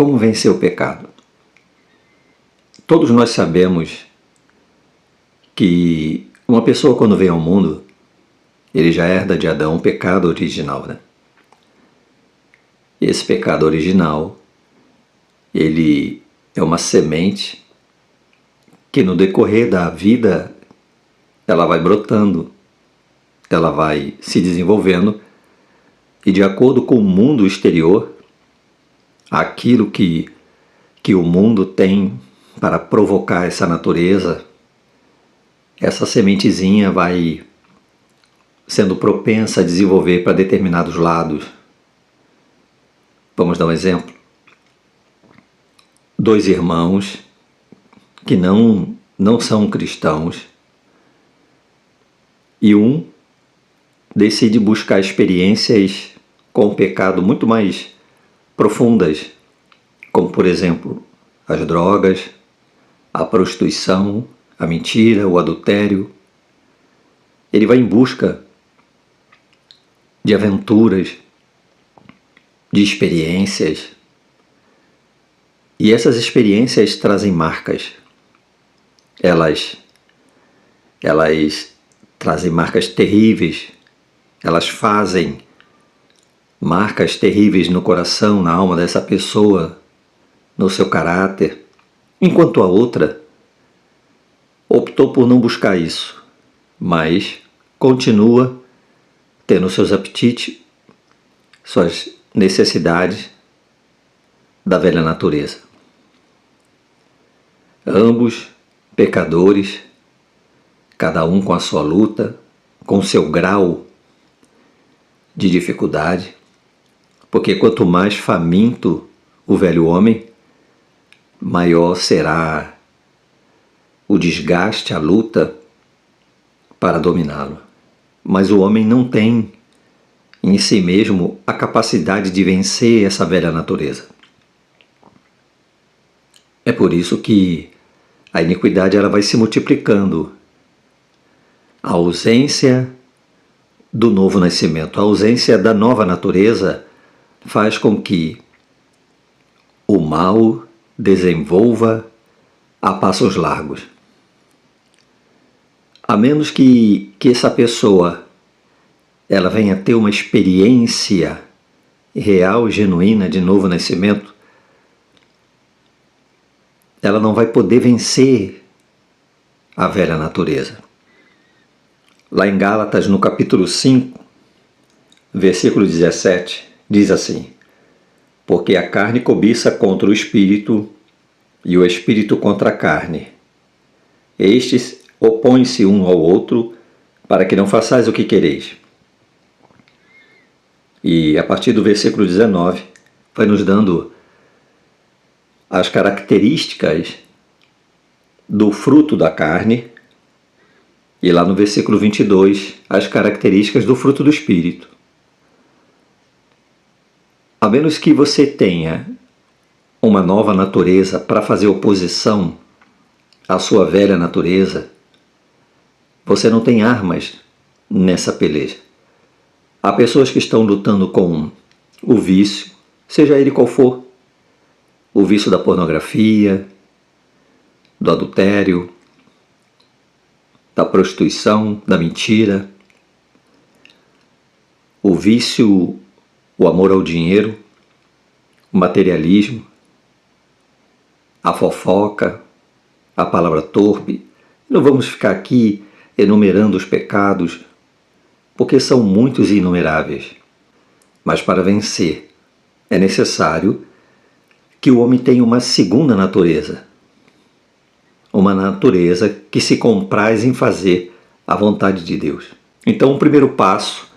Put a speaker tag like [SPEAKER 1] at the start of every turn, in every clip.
[SPEAKER 1] Como vencer o pecado? Todos nós sabemos que uma pessoa, quando vem ao mundo, ele já herda de Adão o pecado original, né? Esse pecado original, ele é uma semente que no decorrer da vida ela vai brotando, ela vai se desenvolvendo e, de acordo com o mundo exterior, aquilo que o mundo tem para provocar essa natureza, essa sementezinha vai sendo propensa a desenvolver para determinados lados. Vamos dar um exemplo. 2 irmãos que não são cristãos e um decide buscar experiências com o pecado muito mais profundas, como, por exemplo, as drogas, a prostituição, a mentira, o adultério. Ele vai em busca de aventuras, de experiências. E essas experiências trazem marcas. Elas trazem marcas terríveis. Elas fazem marcas terríveis no coração, na alma dessa pessoa, no seu caráter. Enquanto a outra optou por não buscar isso, mas continua tendo seus apetites, suas necessidades da velha natureza. Ambos pecadores, cada um com a sua luta, com o seu grau de dificuldade, porque quanto mais faminto o velho homem, maior será o desgaste, a luta para dominá-lo. Mas o homem não tem em si mesmo a capacidade de vencer essa velha natureza. É por isso que a iniquidade ela vai se multiplicando. A ausência do novo nascimento, a ausência da nova natureza faz com que o mal desenvolva a passos largos. A menos que essa pessoa ela venha ter uma experiência real e genuína de novo nascimento, ela não vai poder vencer a velha natureza. Lá em Gálatas, no capítulo 5, versículo 17, diz assim: porque a carne cobiça contra o espírito e o espírito contra a carne. Estes opõem-se um ao outro para que não façais o que quereis. E a partir do versículo 19 vai nos dando as características do fruto da carne e lá no versículo 22 as características do fruto do espírito. A menos que você tenha uma nova natureza para fazer oposição à sua velha natureza, você não tem armas nessa peleja. Há pessoas que estão lutando com o vício, seja ele qual for, o vício da pornografia, do adultério, da prostituição, da mentira, o vício, o amor ao dinheiro, o materialismo, a fofoca, a palavra torpe. Não vamos ficar aqui enumerando os pecados, porque são muitos e inumeráveis. Mas para vencer é necessário que o homem tenha uma segunda natureza. Uma natureza que se compraz em fazer a vontade de Deus. Então o primeiro passo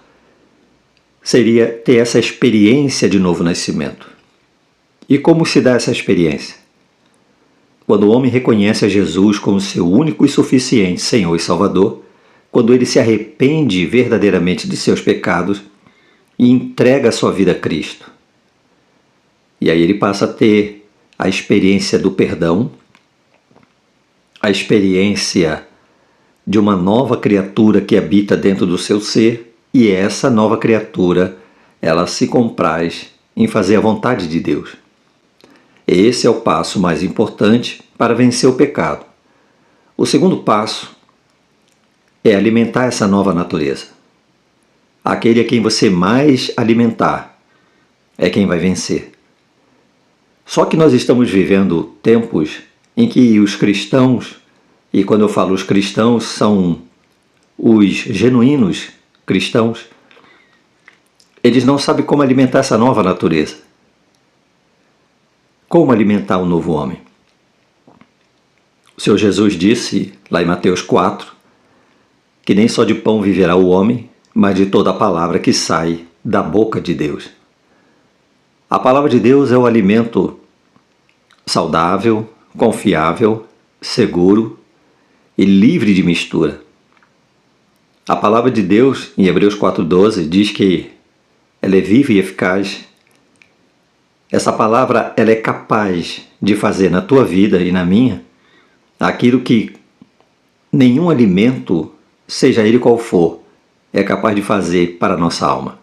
[SPEAKER 1] seria ter essa experiência de novo nascimento. E como se dá essa experiência? Quando o homem reconhece a Jesus como seu único e suficiente Senhor e Salvador, quando ele se arrepende verdadeiramente de seus pecados e entrega a sua vida a Cristo. E aí ele passa a ter a experiência do perdão, a experiência de uma nova criatura que habita dentro do seu ser, e essa nova criatura, ela se compraz em fazer a vontade de Deus. Esse é o passo mais importante para vencer o pecado. O segundo passo é alimentar essa nova natureza. Aquele a quem você mais alimentar é quem vai vencer. Só que nós estamos vivendo tempos em que os cristãos, e quando eu falo os cristãos, são os genuínos cristãos, eles não sabem como alimentar essa nova natureza. Como alimentar o novo homem? O Senhor Jesus disse, lá em Mateus 4, que nem só de pão viverá o homem, mas de toda a palavra que sai da boca de Deus. A palavra de Deus é o alimento saudável, confiável, seguro e livre de mistura. A palavra de Deus, em Hebreus 4,12, diz que ela é viva e eficaz. Essa palavra ela é capaz de fazer na tua vida e na minha aquilo que nenhum alimento, seja ele qual for, é capaz de fazer para a nossa alma.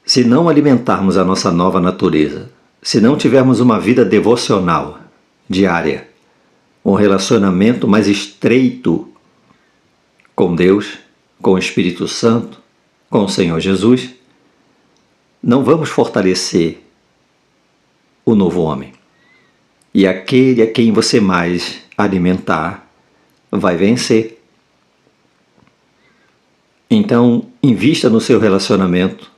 [SPEAKER 1] Se não alimentarmos a nossa nova natureza, se não tivermos uma vida devocional diária, um relacionamento mais estreito com Deus, com o Espírito Santo, com o Senhor Jesus, não vamos fortalecer o novo homem. E aquele a quem você mais alimentar vai vencer. Então, invista no seu relacionamento,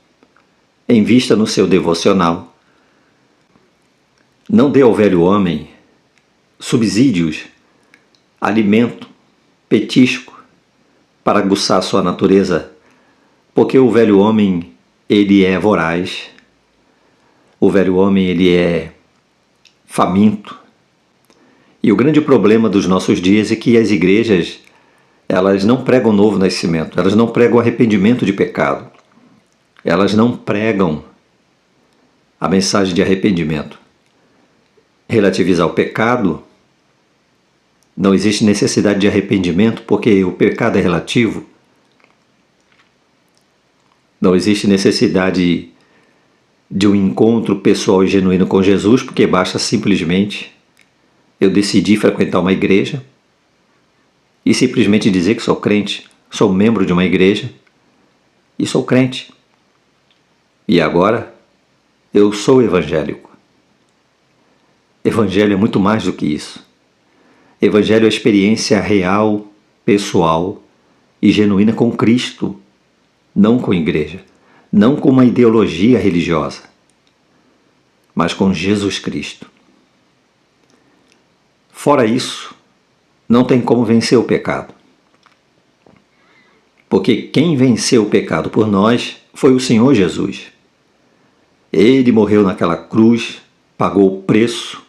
[SPEAKER 1] invista no seu devocional. Não dê ao velho homem subsídios, alimento, petisco para aguçar sua natureza, porque o velho homem, ele é voraz, o velho homem, ele é faminto. E o grande problema dos nossos dias é que as igrejas, elas não pregam novo nascimento, elas não pregam arrependimento de pecado, elas não pregam a mensagem de arrependimento. Relativizar o pecado, não existe necessidade de arrependimento porque o pecado é relativo. Não existe necessidade de um encontro pessoal e genuíno com Jesus, porque basta simplesmente eu decidir frequentar uma igreja e simplesmente dizer que sou crente, sou membro de uma igreja e sou crente. E agora eu sou evangélico. Evangelho é muito mais do que isso. Evangelho é a experiência real, pessoal e genuína com Cristo, não com igreja, não com uma ideologia religiosa, mas com Jesus Cristo. Fora isso, não tem como vencer o pecado. Porque quem venceu o pecado por nós foi o Senhor Jesus. Ele morreu naquela cruz, pagou o preço,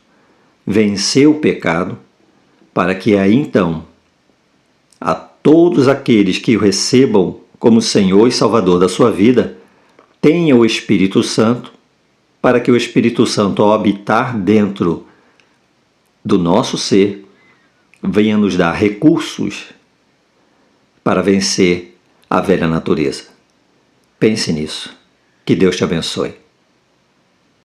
[SPEAKER 1] venceu o pecado, para que aí então, a todos aqueles que o recebam como Senhor e Salvador da sua vida, tenha o Espírito Santo, para que o Espírito Santo, ao habitar dentro do nosso ser, venha nos dar recursos para vencer a velha natureza. Pense nisso. Que Deus te abençoe.